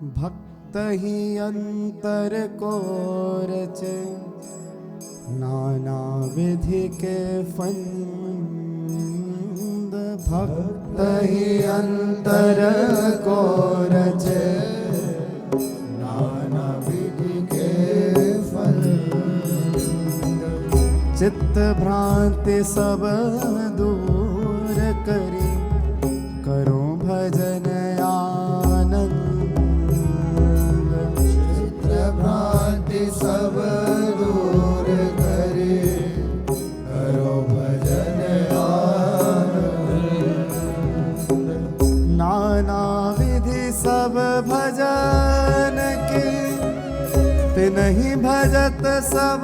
भक्त ही अंतर को रचे, नाना विधि के फंद। भक्त ही अंतर को रचे, नाना विधि के फंद। चित्त भ्रांति सब दूर करी, करो भजन आनंद। चित्त भ्रांति सब दूर करे, करो भजन आनंद। नाना विधि सब भजन की, तिन्हीं भजत सब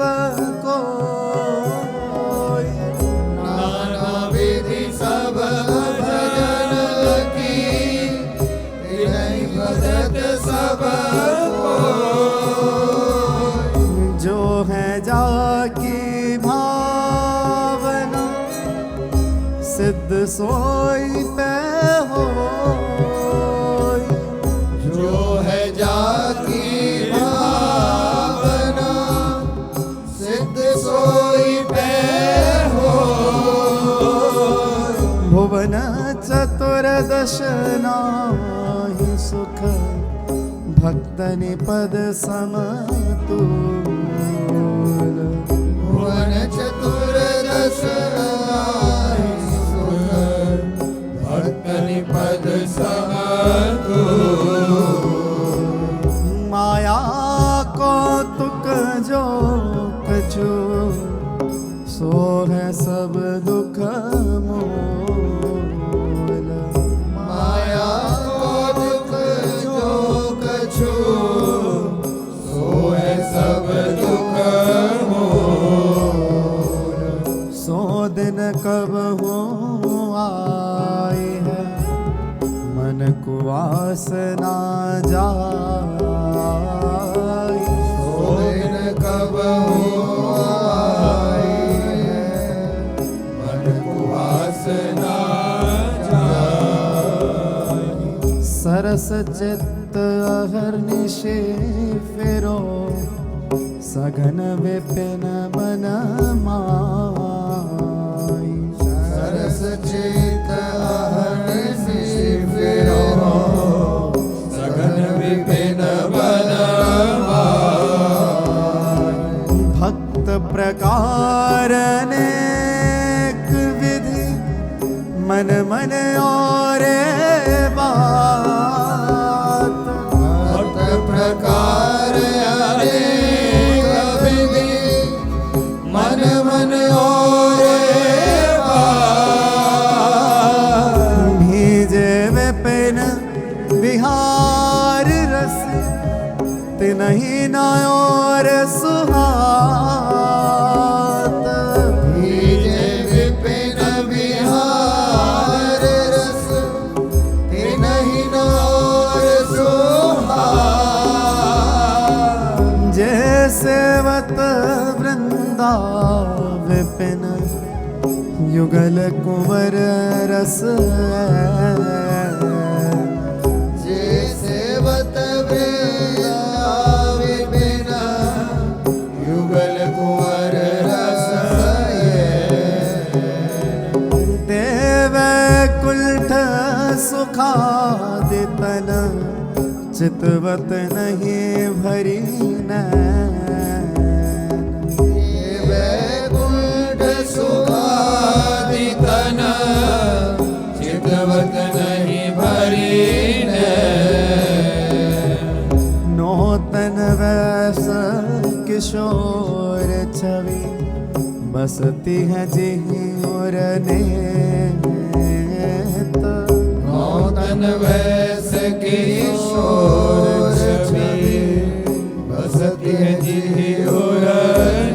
को। नाना विधि सब भजन की, तिन्हीं भजत सब को। जो है जाकी भावना, सिद्ध सोई पे हो। जो है जाकी भावना, सिद्ध सोई पे हो। भुवन चतुर्दश नाहि सुख, भक्त निपद समतुल। भुवन चतुर्दश नाहि सुख, भक्त निपद समतुल। माया कौतुक जो कछु, सो है सब दुख मूल। माया कौतुक जो कछु, सो है सब दुख मूल। सो दिन कब हो आए है, मन को वासना जाए। सो दिन कब हो आए है, मन को वासना जाए। सरस चित्त अहर्निशे फिरो, सघन विपिन मन माई। सरस चित्त अहर्निशे फिरो, सघन विपिन मन माई। भक्त प्रकार अनेक विधि, मन मन और बात। भक्त प्रकार अनेक विधि, मन मन और बात। भीजे विपिन बिहार रस, तिन्हीं न और सुहात। भीजे विपिन बिहार रस, तिन्हीं न और सुहात। जैसेवत वृंदा विपिन, युगल कुंवर रस। जैसेवत वृंदा विपिन, युगल कुंवर रस। देवकुंठ सुखादितन, चितवत नहीं भरी नैन। देवकुंठ सुखादितन, चितवत नहीं भरी नैन। नौतन वैस किशोर छवि, बसती है जिहि और नेत। नौतन वैस किशोर छवि, बसती है जिहि और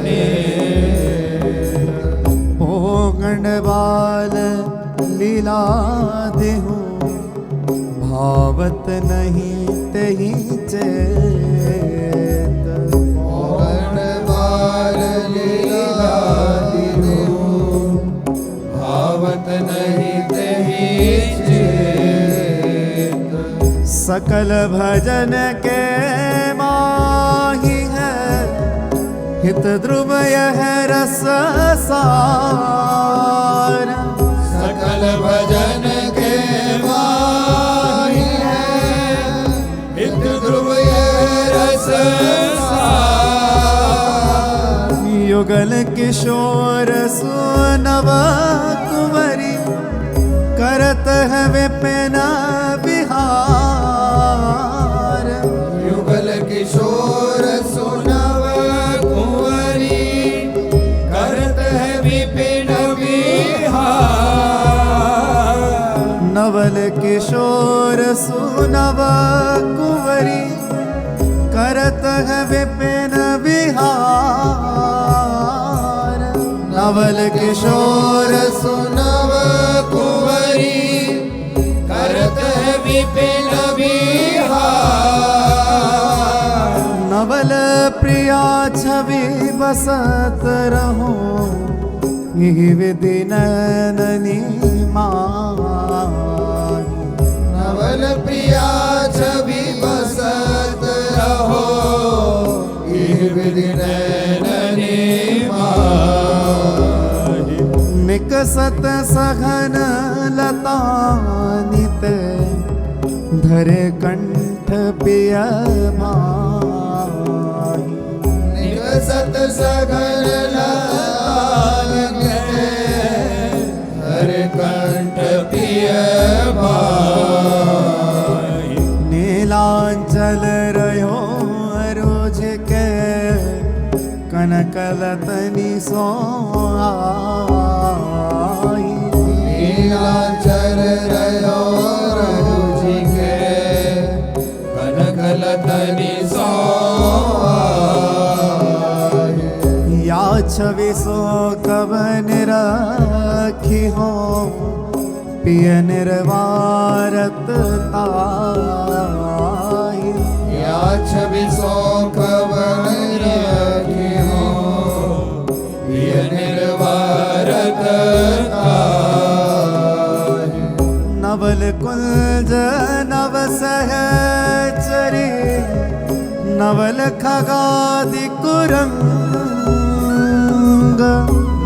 नेत। पोगंड बाल लीला देहु, भावत नहीं तेहि चेत। पोगंड बाल लीला देहु, भावत नहीं तेहि चेत। सकल भजन के माही है, हित ध्रुव यह रस सार। सकल भजन के माही है, हित ध्रुव यह रस सार। युगल किशोर सुनव कुंवरी, करत है विपिन विहार। युगल किशोर सुनव कुंवरी, करत है विपिन विहार। नवल किशोर सुनव कुंवरी, करत है विपिन विहार। नवल किशोर सुनव कुंवरी, करत है विपिन विहार। नवल प्रिया छवि बसत रहो, यही विधि नैननी माही। नवल प्रिया छवि बसत रहो, यह विधि नैननी माही। निकसत सघन लतानित, धरे कंठ पिय भाई। निकसत सघन लतानित, धरे कंठ पिय भाई। नीलांचल रहो रोज के, कनकलतनी सोई। नीलांचल रहो रोज के, कनकलतनी सोई। या छवि सो कवन रखी हो, पिय निर्वारत ताई। या छवि सो कवन रखी हो, पिय निर्वारत ताई। नवल कुंज नव सहचरी, नवल खगादि कुरंग।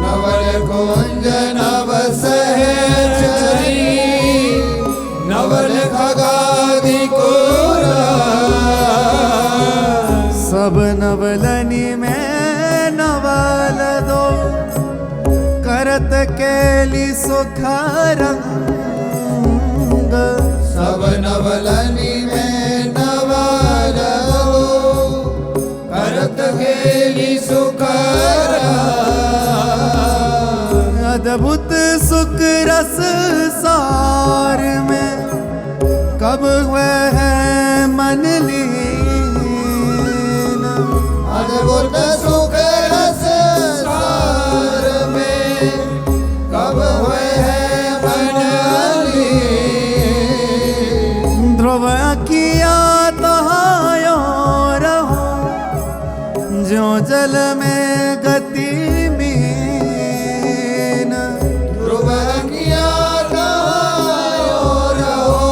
नवल कुंज नव सहचरी, नवल खगादि कुरंग। सब नवलनी में नवल दो, करत केली सुख रंग। सब नवलनी में नवल दो, करत केली सुख रंग। अद्भुत सुख रस सार में, कब हुए है मन लीन। अद्भुत सुख रस सार में, कब हुए है मन लीन। ध्रुव किया तहायो रहो, जो जल में गति मीन। ध्रुव किया तहायो रहो,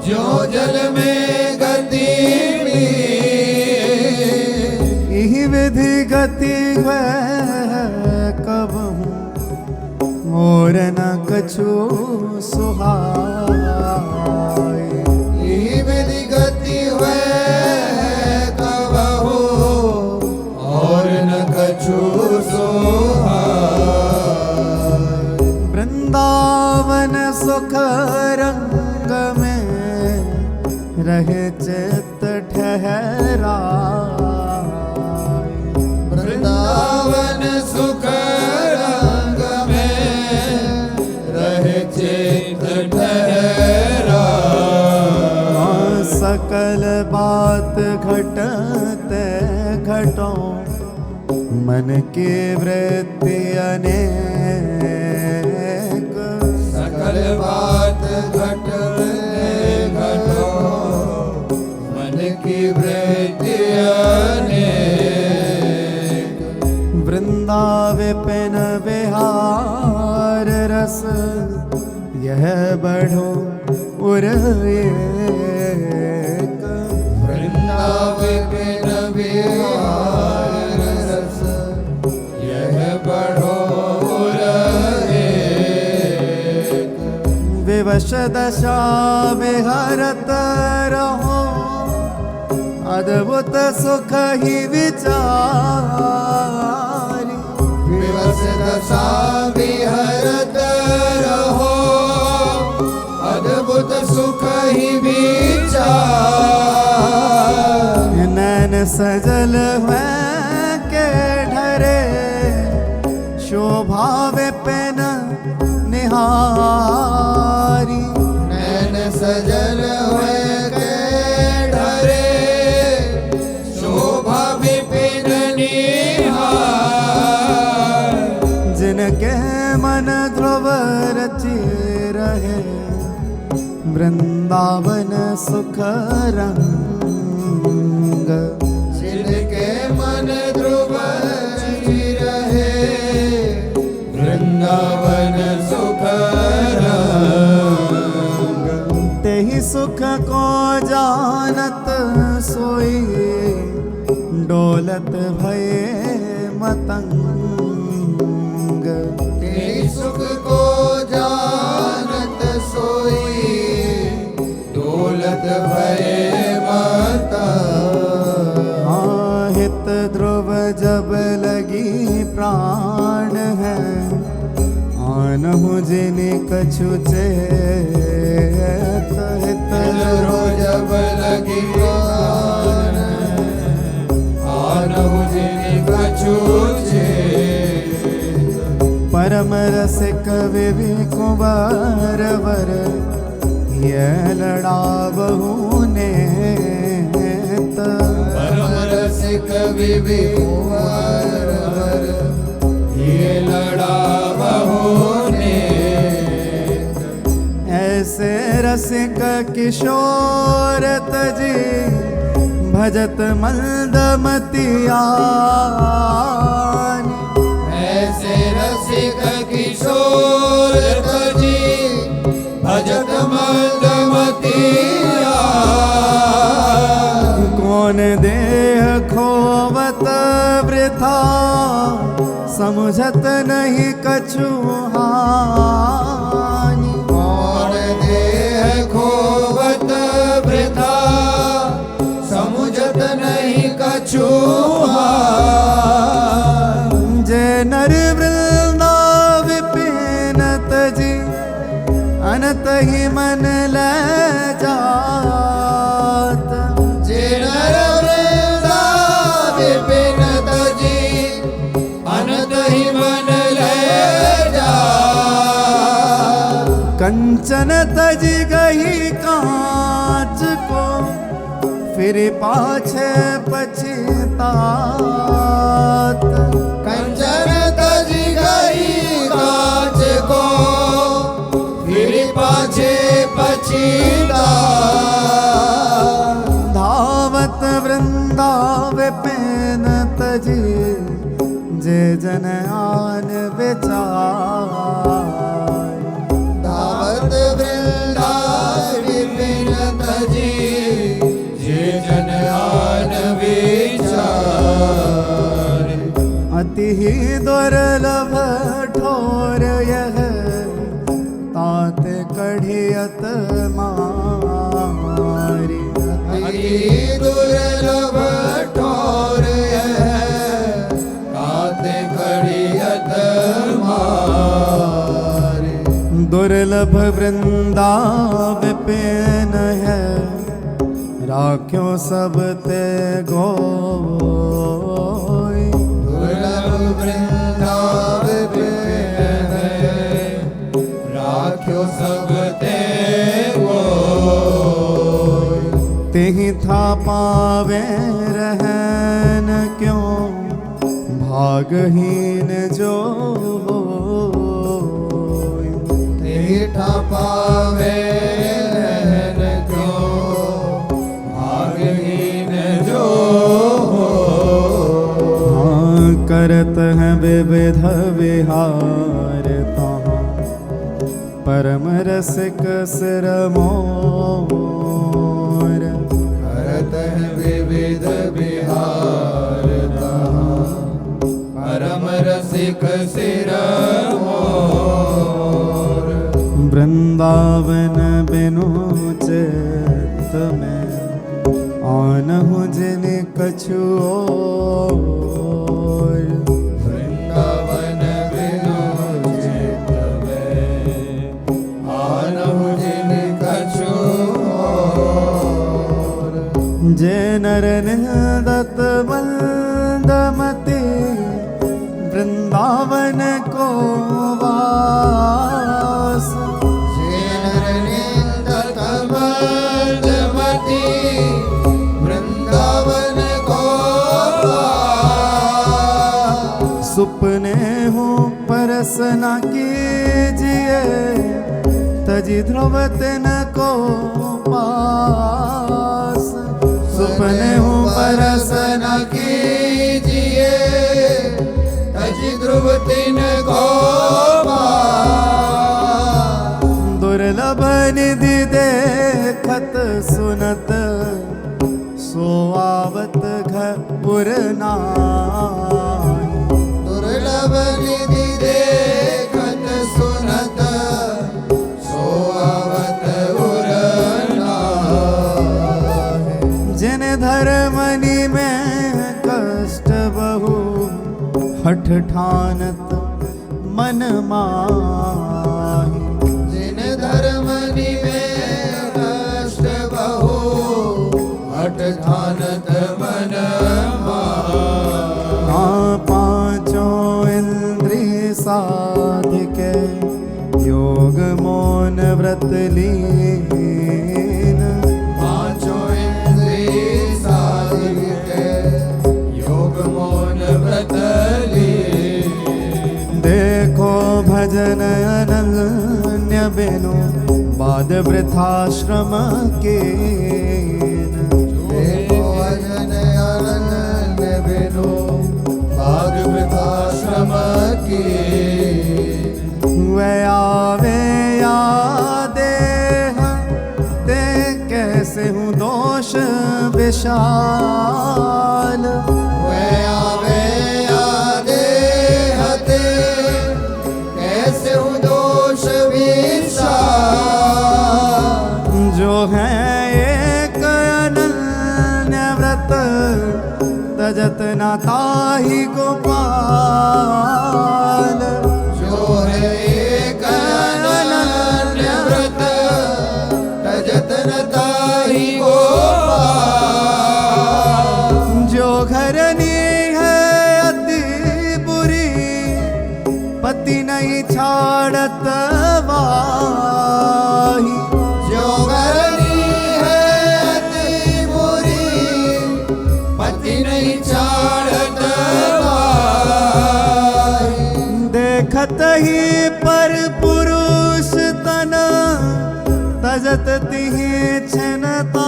जो जल में गति मीन। यही विधि गति है कब हूँ, और न कछु सुहाए। यही विधि गति है कबहू, और न कछु सोहाय। वृंदावन सुख रंग में, रहे चित्त ठहरा। वृंदावन सुख रंग में, रहे चित्त ठहरा। सकल बात घटते घटो, मन की वृत्ति अनेक। सकल बात घटते घटो, मन की वृत्ति अनेक। वृंदाविपिन विहार रस, यह बढ़ो उर विवश दशा विहरत रहो, अद्भुत सुख ही विचारी। विवश दशा विहरत रहो, अद्भुत सुख ही विचार। नैन सजल हुए के ढरे, शोभा विपिन निहारी। नैन सजल हुए के ढरे, शोभा विपिन निहार। जिनके मन ध्रुव रची रहे, वृंदावन सुख रंग। जिनके मन ध्रुव रची रहे, वृंदावन सुख रंग। तेहि सुख को जानत सोई, डोलत भये मतंग। तेहि सुख को जानत सोई, डोलत भये मतंग। हित ध्रुव जब लगी प्राण है, आनहु जिनि कछु चेत। हित ध्रुव जब लगी प्राण, आनहु जिनि कछु चेत। परम रसिक विवि कुंवर वर, ये लड़ावहु नेत। परम रसिक विवि कुंवर वर, ये लड़ावहु नेत। ऐसे रसिक किशोर तजी, भजत मंदमतियानी। ऐसे रसिक किशोर तजी, भजत मंदमतिया। कौन देह खोवत वृथा, समुझत नहीं कछु हानि। कौन देह खोवत वृथा, समुझत नहीं कछु हानि। जे नर वृंदा विपिन तजी, अनत ही मन ले जात। जे नर वृंदा विपिन तजी, अनत ही मन ले जात। कंचन तजी गही कांच को, फिर पाछे पछतात। कंचन तजी गई कांच को, फिर पाछे पछतात। धावत वृंदा विपिन तजी, जे जन आन विचार। धावत वृंदा विपिन तजी, जे जन आन विचार। अति ही दुर्लभ ठोर यह, तात कढ़ियत मारी। अति दुर्लभ ठोर यह, तात कढ़ियत मारी। दुर्लभ वृंदा विपिन है, राख्यो सब ते गोई। दुर्लभ वृंदा विपिन है, राख्यो सब ते गोई। तेहि था पावे रहन क्यों, भागहीन जो होई। तेहि था पावे रहन क्यों, भागहीन जो होई। करत हैं विविध विहार तहाँ, परम रसिक सिर मोर। करत हैं विविध विहार तहाँ, परम रसिक सिर मोर। वृंदावन आनहु जिन कछु और वृंदावन बिनु चित में आनहु जिन कछु और। जे नर निंदत मंदमति वृंदावन को वास। जे नर निंदत मंदमति वृंदावन को वास। सुपने हूँ परस न कीजिए तजी ध्रुव तिन को पास। सुपने हूँ परस न कीजिए तजी ध्रुव तिन को पास। दुर्लभ निधि देखत सुनत सोआवत घर नाई। दुर्लभ निधि देखत सुनत सोआवत उर नाहि। जिन धर्मनि में कष्ट बहु हठ ठानत मन माहि। जिन धर्मनि में कष्ट बहु हठ ठानत मन माहि। पांचों इंद्रिय साधिके योग मौन व्रत लीन। पांचों इंद्रिय साधिके योग मौन व्रत लीन। देखो भजन अनन्य बिनु बाद वृथाश्रम के। देखो भजन अनन्य बिनु बाद वृथाश्रम की। वे आवे या देह ते कैसे हूँ दोष विशाल। वे आवे या देहते कैसे हूँ दोष विशाल। जो है एक अनन्य व्रत तजत न ताहि गोपाल। जो है एक अनन्य व्रत तजत न ताहि गोपाल। जो घरनी है अति बुरी पति नहीं छाड़त वाही। जो घरनी है अति बुरी पति नहीं छाड़त वाही। देखत ही पर पुरुष तन तजत तिहि छिनताई।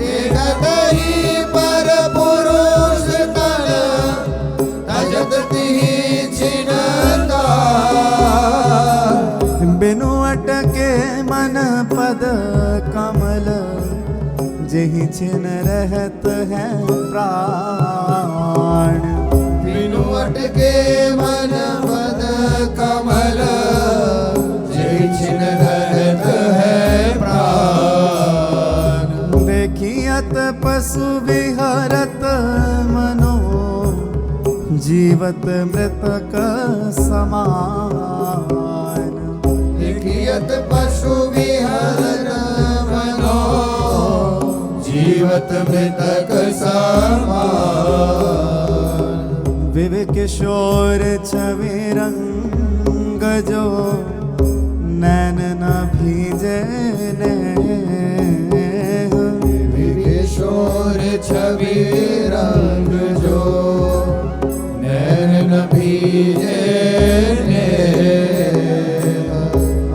देखत ही पर पुरुष तन तजत तिहि छिनताई। बिनु अटके मन पद कमल जहि छिन रहत है प्राण। बिनु अटके मन पद कमल जहि छिन रहत है प्राण। देखियत पशु विहरत मनो जीवत मृतक समान। देखियत पशु विहरत मनो जीवत मृतक समान। विवेक किशोर छवि रंग जो नैन न भीजे नेह। किशोर छवि रंग जो नैन न भीजे नेह।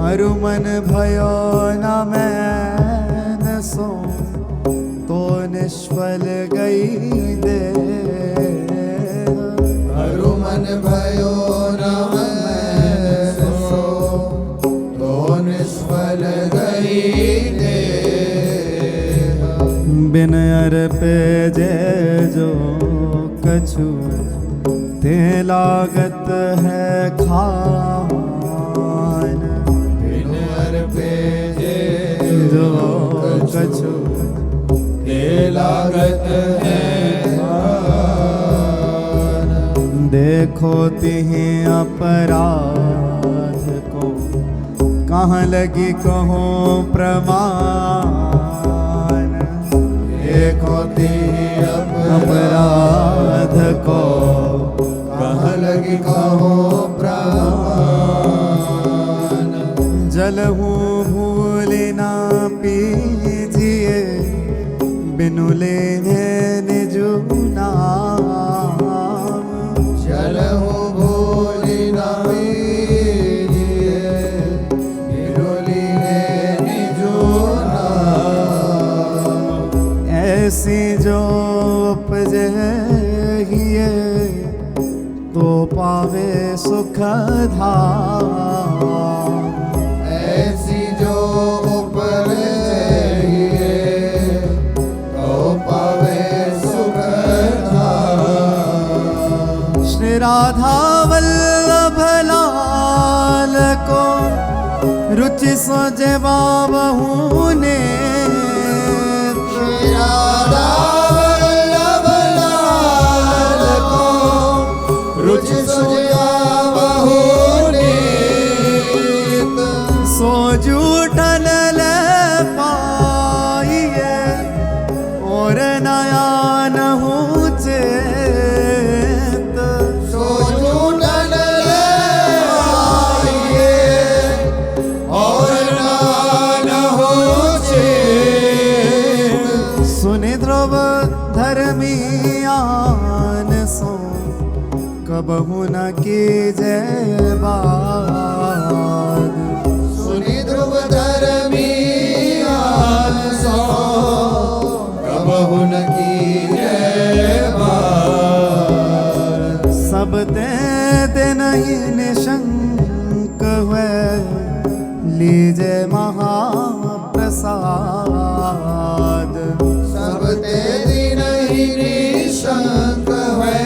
अरुमन भयो न मैन सो तो निष्फल गई दे। अरुमन भयो न मैन सो तो निष्फल गई देह। बिन अर पे जे जो कछु ते लागत है खान। बिन अर पे जे जो कछु ते लागत है देखो तिहि अपराध को कहाँ लगी कहो प्रमाण देखो तिहि अपराध को कहाँ लगी कहो प्रमाण जलहू भूल ना पीजिए बिनु लेने निजु नाम चलहु भूलि न पीजिए बिरुली ने निजो नाम ऐसी जो उपजे हिए तो पावे सुख धाम ऐसी जो उपजे तो पावे सुख धाम श्री राधा वल्लभ लाल को रुचि सोजे बाबू ने श्री राधा वल्लभ लाल को रुचि सुझा बहु नीत सो जूठन ले पाइए और नया नहूँ चेत सो झूठन ले आइए और नान हो चेत सुनि ध्रुव धर्मियान सो कबहु न की जय बाद सुनि ध्रुव धर्मियान सो कबहु न कीजय बात सब ते नहीं निशंक हुए लीजे महाप्रसाद सब तेरी नहीं निशंक है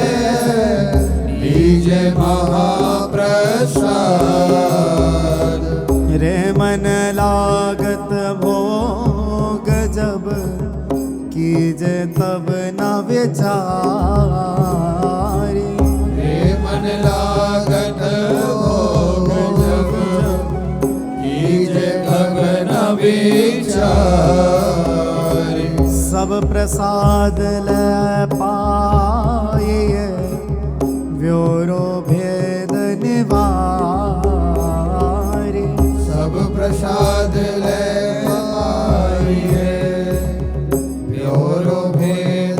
लीजे महाप्रसाद रे मन लागत भोग जब कीजे तब न विचारी हे मन लागत भोग जब कीजे कब न विचारी सब प्रसाद ले पाइए व्योरो भेद निवारी सब प्रसाद ले पाइए ब्योरो भेद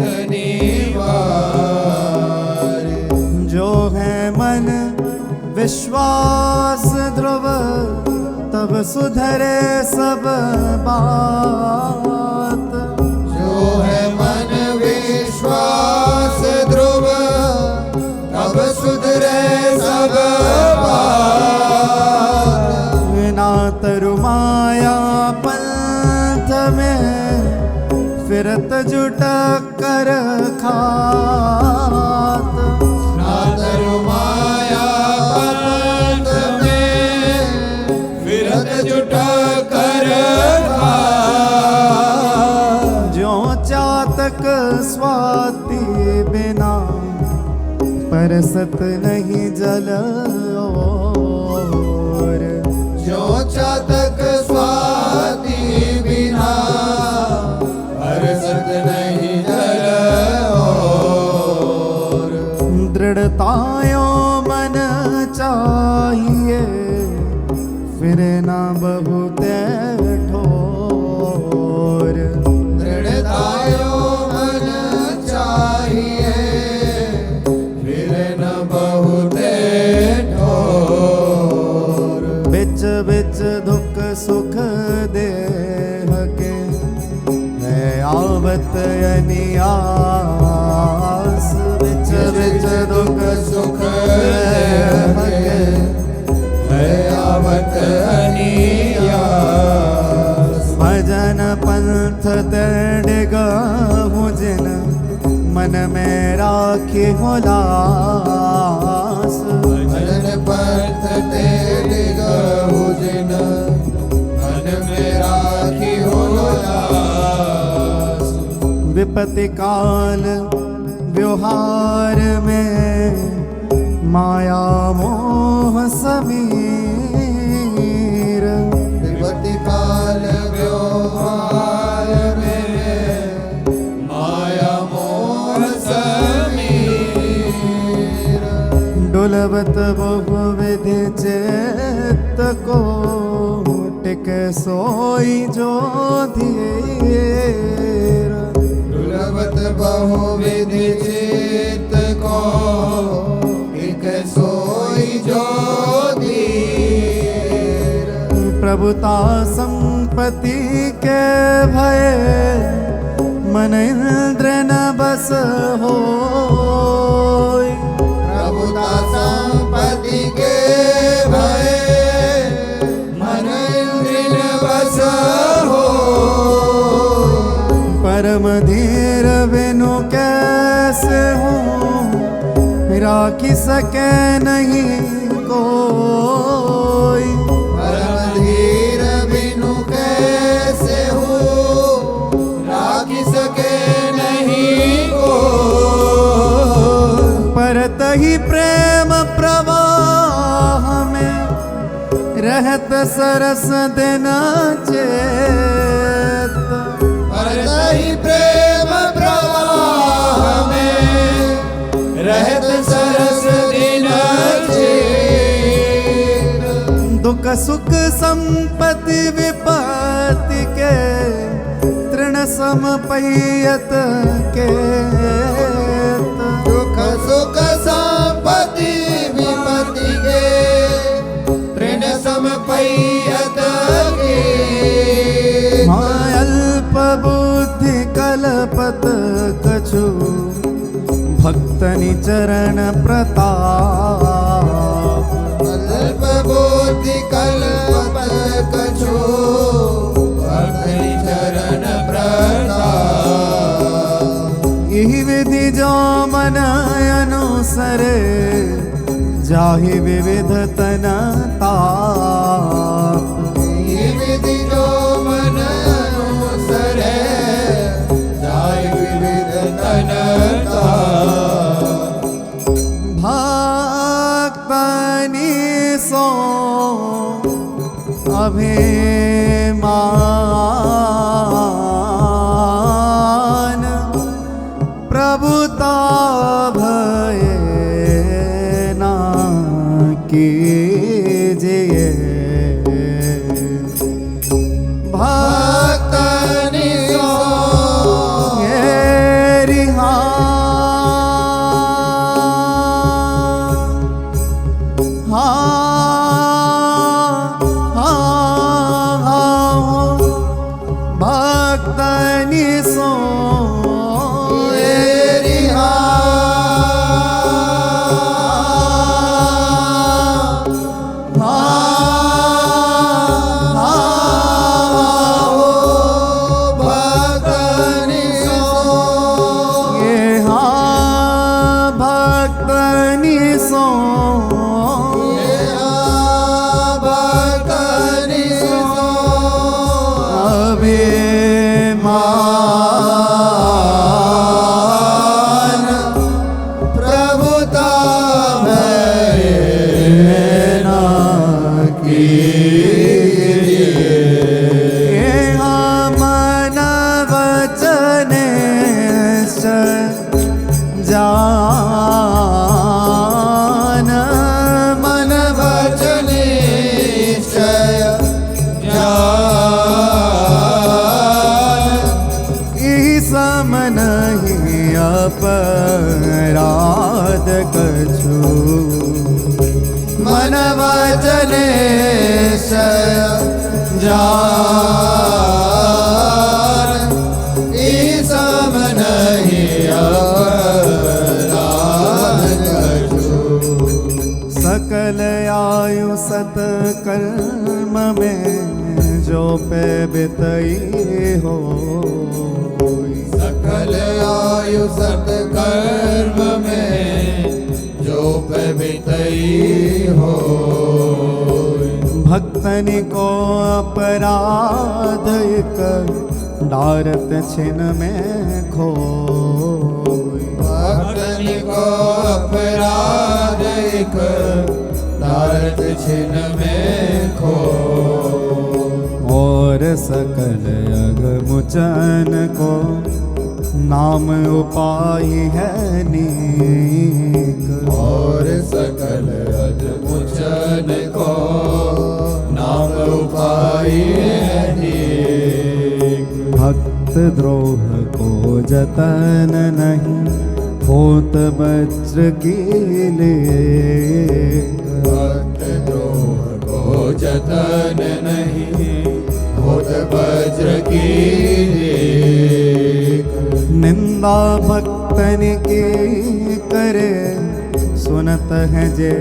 निवारी जो है मन विश्वास ध्रुव तब सुधरे सब बात जो है मन विश्वास ध्रुव तब सुधरे सब बात ना तरु माया पंथ में फिरत जुट कर खात नातर माया पंथ में फिरत जुटा कर जो चातक स्वाति बिना परसत नहीं जल और जो चातक स्वाति बिना हरसत नहीं जल और दृढ़तायो मन चाहिए फिर न बहुत ठोर दृढ़तायो मन चाहिए फिर न बहुत ठोर बिच बिच दुख सुख देह के है आवत अनियास बिच बिच दुख सुख देह के है आवत अनियास भजन पंथ तेड़गहु जिन मन में राखी हो लास भजन पंथ तेरे गहु जिन मन में राखी हो लास विपत्ति काल व्यवहार में माया मोह समीर। विपत्ति काल व्यवहार में माया मोह समीर। डुलबत बहुविधि चित्त को टिके सोई जो धीर। दुर्लभत बहुविधि चित्त को एक सोई जो धीर। प्रभुता संपत्ति के भय मन इंद्र न बस होय। प्रभुता संपत्ति के भय मन इंद्र न बस होय। परम धीर बिनु कैसे हूँ राखी सके नहीं कोई। परम धीर बिनु कैसे हूँ राखी सके नहीं कोई। परत ही प्रेम प्रवाह में रहत सरस दिन चेत। परत ही प्रेम प्रवाह में रहत सरस दिन चेत। दुख सुख संपत्ति विपत्ति के तृण सम पहियत के। दुख सुख संपत्ति विपत्ति के तृण सम पहियत के। अल्प बुद्धि कलपत कछु भक्तनि चरण प्रताप। अल्प बुद्धि कल्पत कछु भक्तनि चरण प्रताप। यही विधि जो मन अनुसरे जाहि विविध तन ताप। ये विधि जो मन अनुसरे जाहि विविध तन ताप। भक्तनि सो अभिमान प्रभुता भय ना कीजिए। भक्तनि सो भक्तनि सो अभिमान प्रभुता भय ना कीजिए। मन वचन जान मन वचन निश्चय जान। सम नहीं अपराध कछु मन वचन जान। सम नहीं अपराध कछु। सकल आयु सत कर्म में जो पे बितई हो। सकल आयु सत्कर्म में जो पे बितई हो। भक्तनि को अपराध एक डारत छिन में खोई। भक्तनि को अपराध एक डारत छिन में खो। और सकल अग मुचन को नाम उपाय है नीक। और सकल अदमुचन को नाम उपाय है नीक। भक्त द्रोह को जतन नहीं होत वज्र की लेक। भक्त द्रोह को जतन नहीं होत वज्र की लेक। निंदा भक्तन की करे सुनत है जे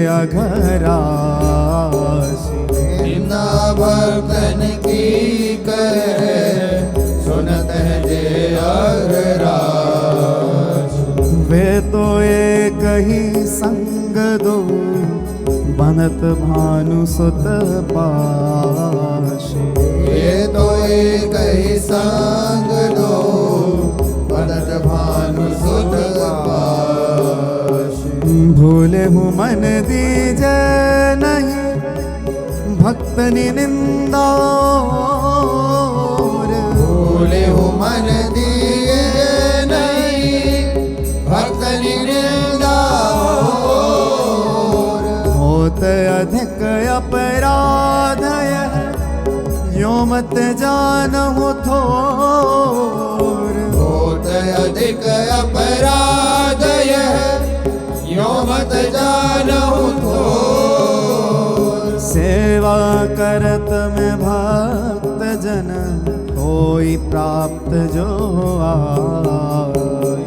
अघरासी। निंदा भक्तन की करे सुनत है जे अघरासी। वे तो एक ही संग दो बनत भानु सुत पाशी। ये तो एक ही संग दो बनत भानु सुत पाशी। भूले हूँ मन दीजे नहीं भक्तनि निंदा। भूले हो मन दिए नहीं भक्तनि निंदा। होत अधिक अपराध यो मत जानहु थोर। होत अधिक अपराध यो मत जानहु थोर। सेवा करत में भक्त जन होई प्राप्त जो आए।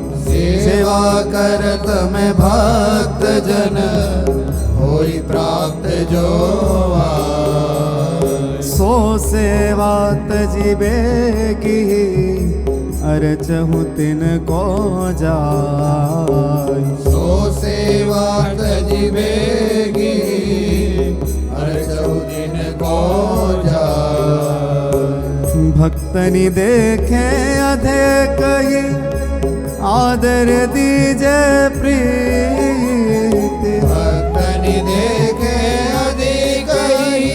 सेवा करत में भक्त जन होई प्राप्त जो आए। सो सेवा तजिबे की अरचहु तिन को जाय। सो सेवा तजिबेगी अरचहु दिन को जाय। भक्तनि देखे अधिक ही आदर दीजे प्रीति। भक्तनि देखे अधिक ही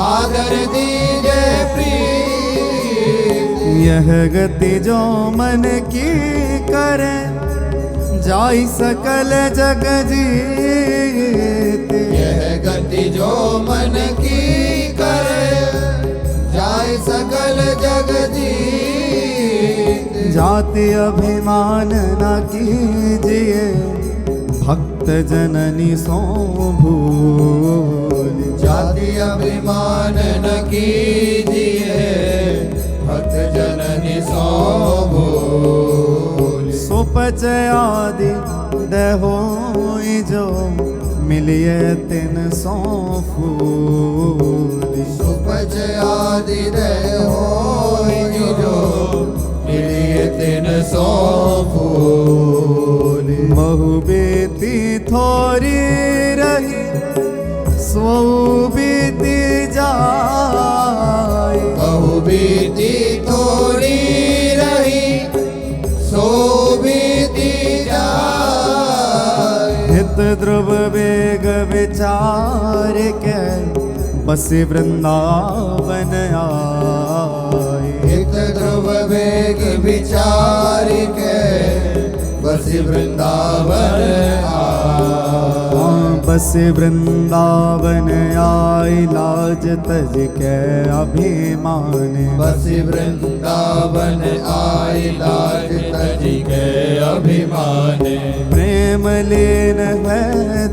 आदर दीजे प्रीति। यह गति जो मन की करे जाई सकल जग जीत। यह गति जो मन की करे जाय सकल जग जीत। जाति अभिमान न कीजिए भक्त जननी सो भूल। जाति अभिमान न कीजिए भक्त जननी सो भूल। सुपच आदि दहो जो मिलिए तिन सो फूल। सुपच आदि देहो जो मिलिए तिन सो फूल। बहु बेटी थोड़ी रही सो बीती जाए। बहु बीती थोड़ी रही सो बीती जाए। हित ध्रुव वेग विचार के बस वृंदावन आए। हित ध्रुव वेग विचार के बस वृंदावन आए। बस वृंदावन आई लाज तज के अभिमान। बस वृंदावन आई लाज तज के अभिमान। प्रेम लीन है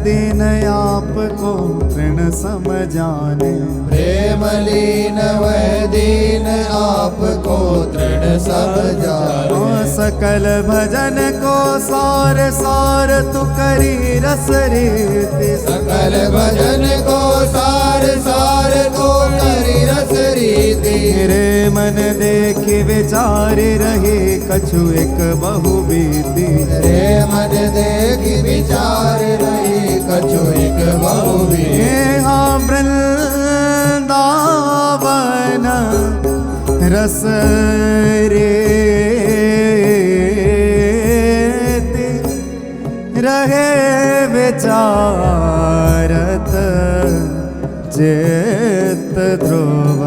दीन आपको तृण समझाने। प्रेम लीन वह दीन आपको तृण समझाने। सकल भजन को सार सार तू करी रस रीति। सकल भजन को सार सार को करी रस रीति। मेरे मन देखी विचारी रही कछु एक बहु बीती। रे मन देखी विचार रही कछु एक बहु बीती। यहाँ वृंदावन रस रे रहे विचारत चित ध्रुव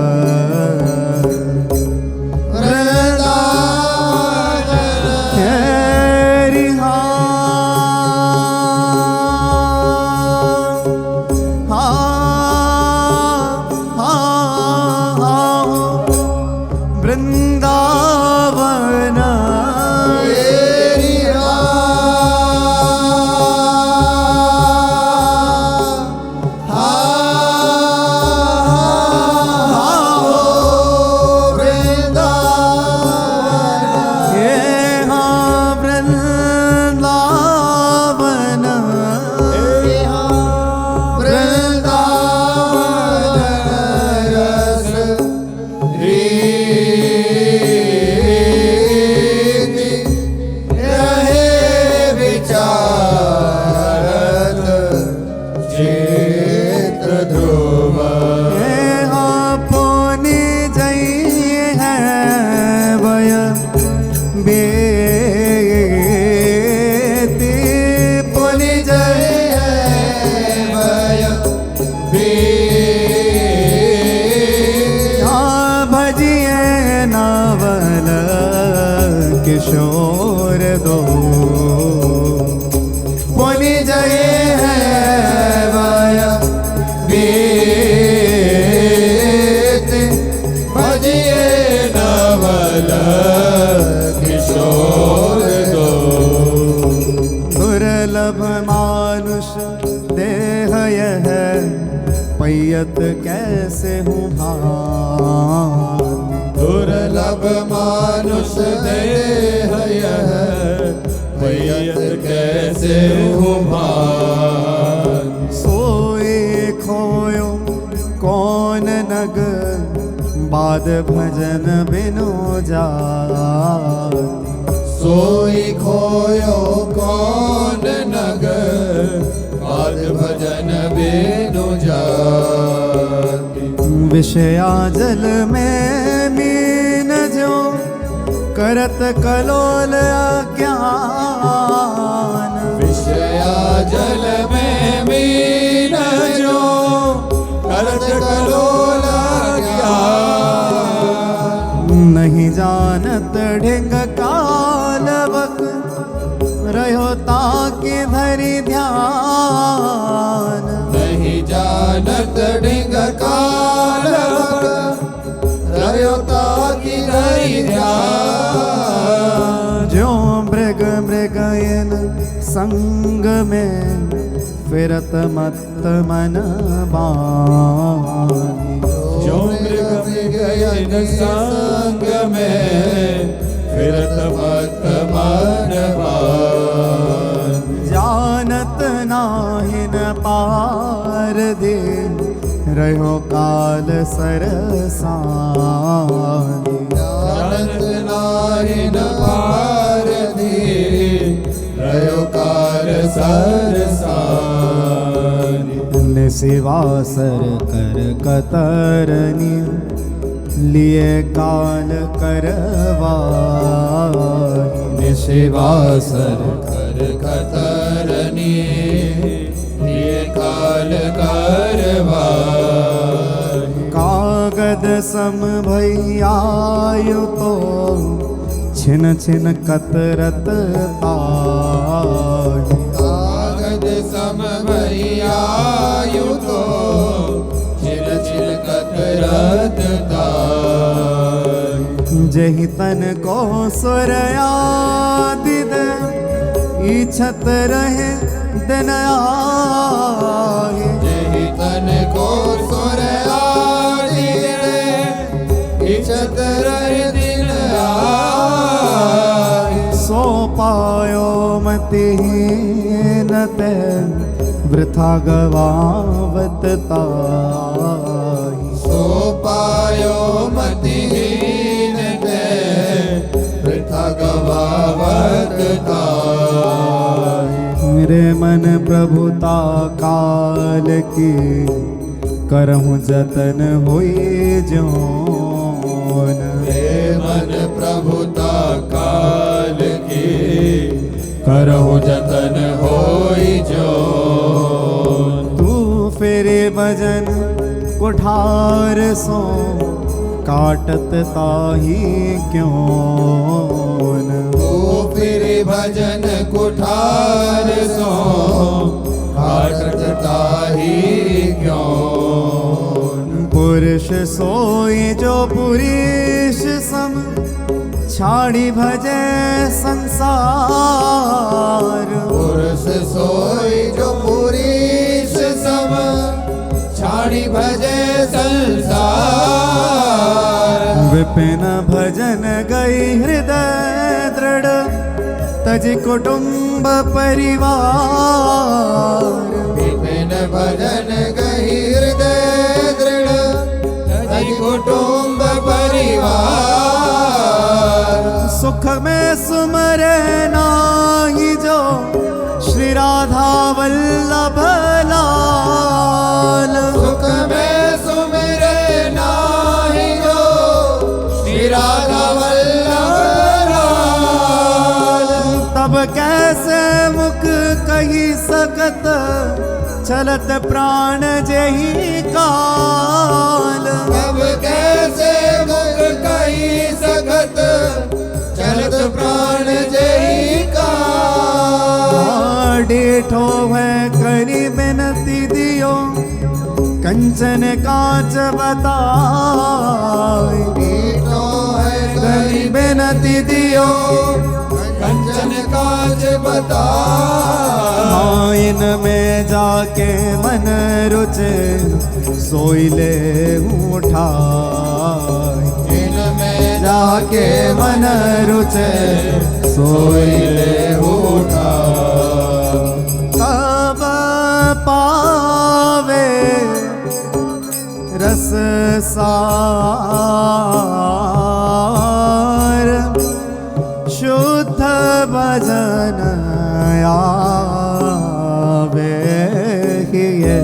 किशोर दो बोली जय है वाया बेत भजिए नवल किशोर दो दुर्लभ मानुष देह यह पैयत कैसे हूँ दुर्लभ मानुष देह यह पैयत कैसे हूँ सोए खोयो कौन नग बाद भजन बिनु जाति सोई खोयो कौन नग बाद भजन बिनु जाति विषया जल में मीन जो करत कलोल अज्ञान विषया जल में मीन जो करत कलोल अज्ञान नहीं जानत ढिंग कालवक रहो ताकि धरि ध्यान नहीं जानत ढिंग कालवक रहो ताकि धरि ध्यान जो मृग मृगयन संग में फिरत मत मन बानी जो मृग मृगयन संग में फिरत मत मन बानी जानत नाहिन पार दे रहो काल सरसानी जानत नाहिन पार दे रहो काल सरसानी निशिवासर कर कतरनी लिए काल करवाई निशिवासर कर कतरनी लिए काल करवाई कागद सम भैयायु तो छिन छिन कतरत ताहि कागद सम भैयायु तो छिन छिन कतरत ताहि जहि तन को सुरयादि दे इच्छत रहे दिन आए जहि तन को सुरयादि दे इच्छत रहे दिन आए सो पायो मतिहीन ते वृथा गवावत ताहि सो पायो मतिहीन ते वृथा गवावत ताहि मेरे मन प्रभुता काल की करहूँ जतन हुई जो करहु जतन होई जो। तू फेरे भजन कुठार सो काटत ताही क्यों तू फिर भजन कुठार सो काटत ताही क्यों। पुरुष सोई जो पुरुष सम छाड़ी भजे संसार। पुरुष सोई जो पुरुष सम छाड़ी भजे संसार। विपिन भजन गई हृदय दृढ़ तज कुटुंब परिवार। विपिन भजन गई हृदय दृढ़ तज कुटुंब परिवार। सुख में सुमरे नाही जो श्री राधा वल्लभ लाल। सुख में सुमिरे नाही जो श्री राधा वल्लभ लाल। तब कैसे मुख कही सकत चलत प्राण जही काल। तब कैसे मुख कही सकत चलत प्राण जई काल। डेठो है करी बिनती दियो कंचन कांच बताए। मीठो है करी बिनती दियो कंचन काज बता। इन में जाके मन रुचे सोई ले उठाए। इनमें जाके मन रुचे सोई ले उठा। तब पावे रस सार शुद्ध भजन आवे हिये।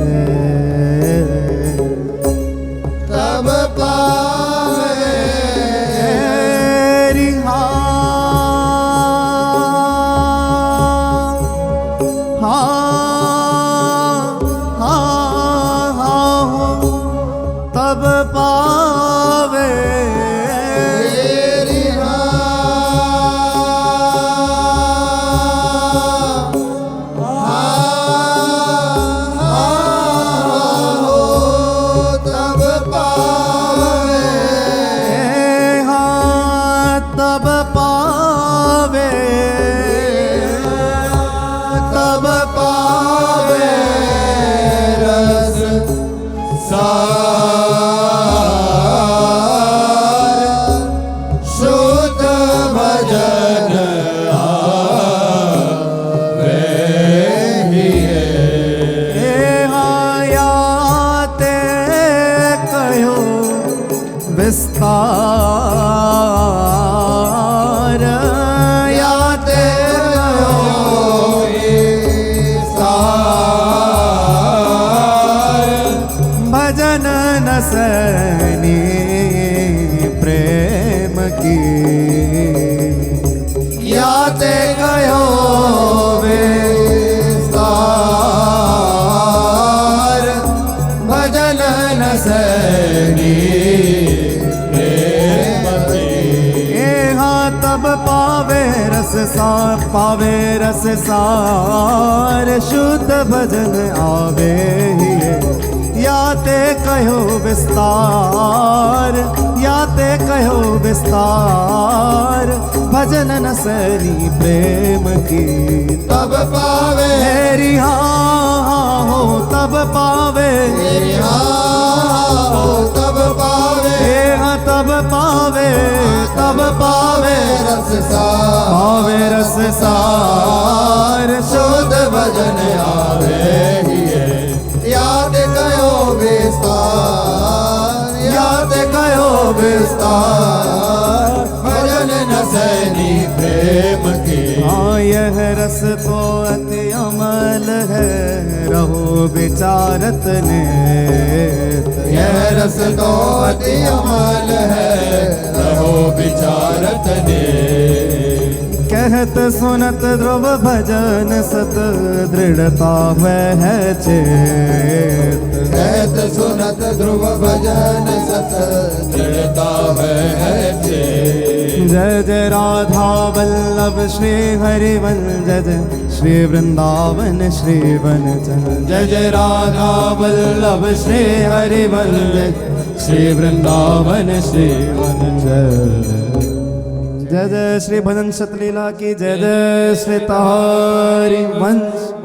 तब पावे रिहा हा हा हा हो तब पावे तेरी तब पावे। तब पावे तब पावे रस सार शुद्ध भजन आवे हिये। याते कहो विस्तार। याते कहो सार भजन नसनी प्रेम की। याते कहो विस्तार भजन नसनी प्रेम की। हाँ तब पावे रस सार शुद्ध भजन आवे हिये। याते कहो विस्तार याते कहो विस्तार भजन नसरी प्रेम की। तब पावे मेरी हाँ हो तब पावे तेरी हो तब पावे। हाँ तब पावे रस सार पावे रस सार शुद्ध भजन आवे हिये। याद कयो विस्तार याद कयो विस्तार भजन नसनी प्रेम की। हाँ यह रस तो अति अमल है रहो विचारत ने। यह रस तो अति अमल है रहो विचारत ने। कहत सुनत ध्रुव भजन सत दृढ़ता वह चेत कहत सुनत ध्रुव भजन सत दृढ़ता है जय जय राधा वल्लभ श्री हरिवल जय जय श्री वृंदावन श्री वन जय जय राधा वल्लभ श्री हरिवल जय श्री वृंदावन श्री वन जय जय श्री भजन सतलीला की जय जय श्री तारी वंश